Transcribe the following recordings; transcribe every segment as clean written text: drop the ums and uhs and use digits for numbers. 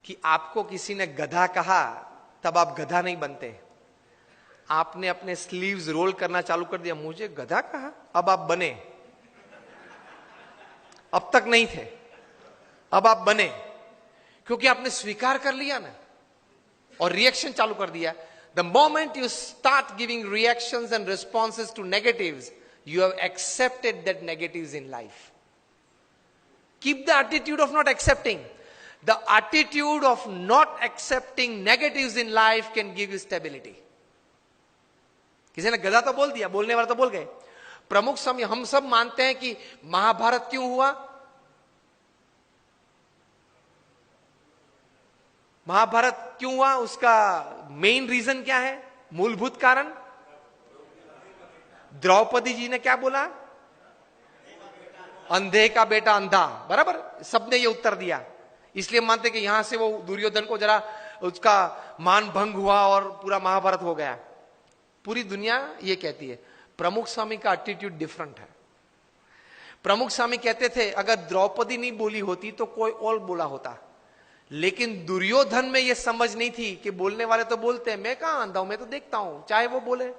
कि आपको किसी ने गधा कहा तब आप गधा नहीं बनते। आपने अपने स्लीव्स रोल करना चालू कर दिया, मुझे गधा कहा, अब आप बने। अब तक नहीं थे, अब आप बने, क्योंकि आपने स्वीकार कर लिया ना और रिएक्शन चालू कर दिया। The moment you start giving reactions and responses to negatives, you have accepted that negatives in life. Keep the attitude of not accepting. The attitude of not accepting negatives in life can give you stability. किसी ने गधा तो बोल दिया, बोलने वाला तो बोल गए। प्रमुख समय हम सब मानते हैं कि महाभारत क्यों हुआ? महाभारत क्यों हुआ? उसका मेन रीजन क्या है? मूलभूत कारण द्रौपदी जी ने क्या बोला? अंधे का बेटा अंधा। बराबर, सबने ये उत्तर दिया। इसलिए मानते कि यहां से वो दुर्योधन को जरा उसका मान भंग हुआ और पूरा महाभारत हो गया। पूरी दुनिया ये कहती है। प्रमुख स्वामी का एटीट्यूड डिफरेंट है। प्रमुख स्वामी कहते थे अगर द्रौपदी नहीं बोली होती तो कोई और बोला होता, लेकिन दुर्योधन में ये समझ नहीं थी कि बोलने वाले तो बोलते हैं, मैं कहां अंधा हूं, मैं तो देखता हूं, चाहे वो बोले।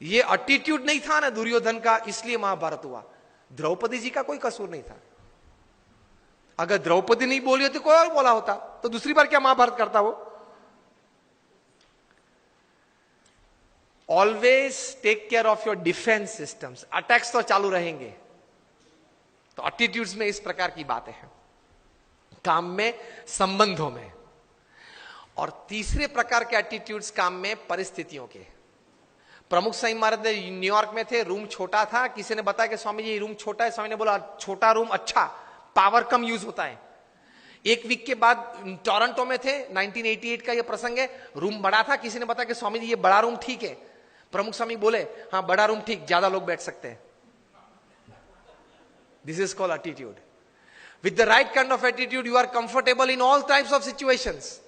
ये एटीट्यूड नहीं था ना दुर्योधन का, इसलिए महाभारत हुआ। द्रौपदी जी का कोई कसूर नहीं था। अगर द्रौपदी नहीं बोली होती कोई और बोला होता तो दूसरी बार क्या महाभारत करता वो? Always take care of your defence systems. Attacks तो चालू रहेंगे। तो एटीट्यूड्स में इस प्रकार की बातें हैं, काम में, संबंधों में। और तीसरे प्रकार के एटीट्यूड्स काम में, परिस्थितियों के। प्रमुख स्वामी महाराज न्यूयॉर्क में थे, रूम छोटा था। किसी ने बताया कि स्वामी जी रूम छोटा है। स्वामी ने बोला छोटा रूम अच्छा, पावर कम यूज होता है। एक वीक के बाद टोरंटो में थे, 1988 का ये प्रसंग है। रूम बड़ा था। किसी ने बताया कि स्वामी जी ये बड़ा रूम ठीक है। प्रमुख स्वामी बोले हाँ बड़ा रूम ठीक, ज्यादा लोग बैठ सकते हैं। This is called attitude. With the right kind of attitude you are comfortable in all types of situations.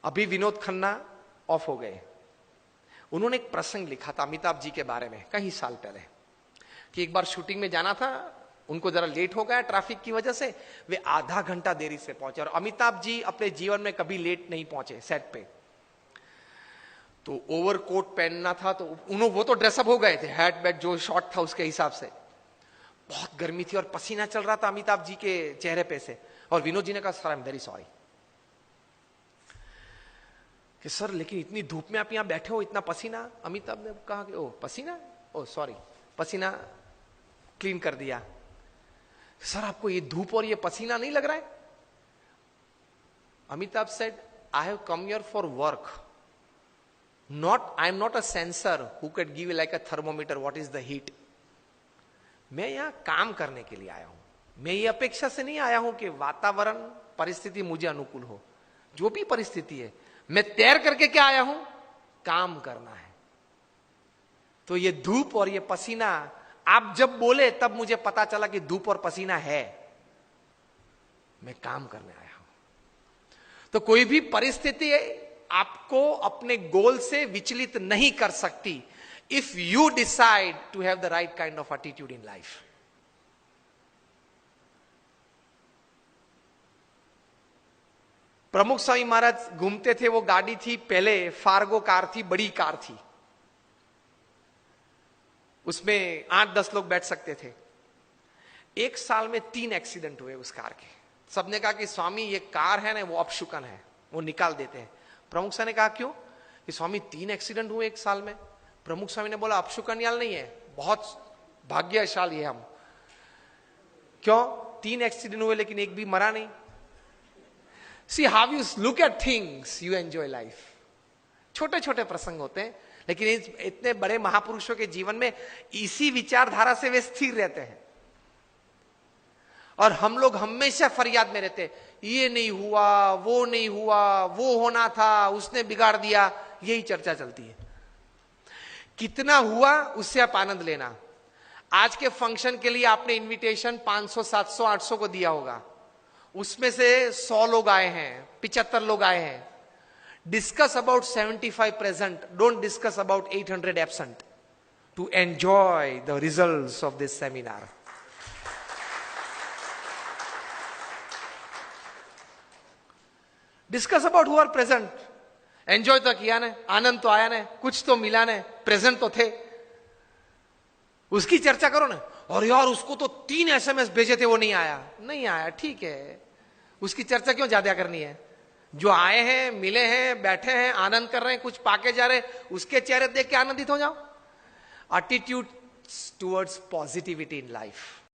अभी विनोद खन्ना ऑफ हो गए। उन्होंने एक प्रसंग लिखा था अमिताभ जी के बारे में कई साल पहले, कि एक बार शूटिंग में जाना था, उनको जरा लेट हो गया ट्रैफिक की वजह से, वे आधा घंटा देरी से पहुंचे। और अमिताभ जी अपने जीवन में कभी लेट नहीं पहुंचे सेट पे। तो ओवर कोट पहनना था, तो वो तो ड्रेसअप हो गए थे, हैट बैट जो शॉर्ट था उसके हिसाब से। बहुत गर्मी थी और पसीना चल रहा था अमिताभ जी के चेहरे पे से। और विनोद जी ने कहा sir I am very sorry कि सर लेकिन इतनी धूप में आप यहां बैठे हो, इतना पसीना। अमिताभ ने कहा कि ओ पसीना, ओ सॉरी, पसीना क्लीन कर दिया। सर आपको ये धूप और ये पसीना नहीं लग रहा है? Amitabh said I have come here for work, not I am not a sensor who can give like a thermometer what is the heat. मैं यहां काम करने के लिए आया हूं। मैं ये अपेक्षा से नहीं आया हूं कि वातावरण परिस्थिति मुझे अनुकूल हो। जो भी परिस्थिति है, मैं तैर करके क्या आया हूं? काम करना है। तो ये धूप और ये पसीना, आप जब बोले तब मुझे पता चला कि धूप और पसीना है, मैं काम करने आया हूं। तो कोई भी परिस्थिति आपको अपने गोल से विचलित नहीं कर सकती, if you decide to have the right kind of attitude in life. Pramukh Swami महाराज घूमते थे, वो गाड़ी थी पहले फार्गो कार थी, बड़ी कार थी, उसमें 8-10 लोग बैठ सकते थे। एक साल में 3 एक्सीडेंट हुए उस कार के। सबने कहा कि स्वामी ये कार है ना वो अपशुकन है, वो निकाल देते हैं। प्रमुख स्वामी ने कहा क्यों? कि स्वामी 3 एक्सीडेंट हुए एक साल में। प्रमुख स्वामी ने बोला अपशुकन याल नहीं है, बहुत भाग्यशाली है हम। क्यों? 3 एक्सीडेंट हुए लेकिन एक भी मरा नहीं। See how you look at things, you enjoy life. छोटे छोटे प्रसंग होते हैं, लेकिन इतने बड़े महापुरुषों के जीवन में इसी विचारधारा से वे स्थिर रहते हैं। और हम लोग हमेशा फरियाद में रहते हैं, ये नहीं हुआ, वो नहीं हुआ, वो होना था, उसने बिगाड़ दिया, यही चर्चा चलती है। कितना हुआ उससे आप आनंद लेना। आज के फंक्शन के लिए आपने इनविटेशन 500, 700, 800 को दिया होगा, उसमें से 100 लोग आए हैं, 75 लोग आए हैं। Discuss about 75 present, don't discuss about 800 absent to enjoy the results of this seminar. Discuss about who are present. Enjoy तो किया ने, आनंद तो आया ने, कुछ तो मिला ने, प्रेजेंट तो थे, उसकी चर्चा करो ना. और यार उसको तो 3 SMS भेजे थे, वो नहीं आया. नहीं आया, ठीक है, उसकी चर्चा क्यों ज्यादा करनी है? जो आए हैं, मिले हैं, बैठे हैं, आनंद कर रहे हैं, कुछ पाके जा रहे हैं, उसके चेहरे देख के आनंदित हो जाओ. Attitude towards positivity in life.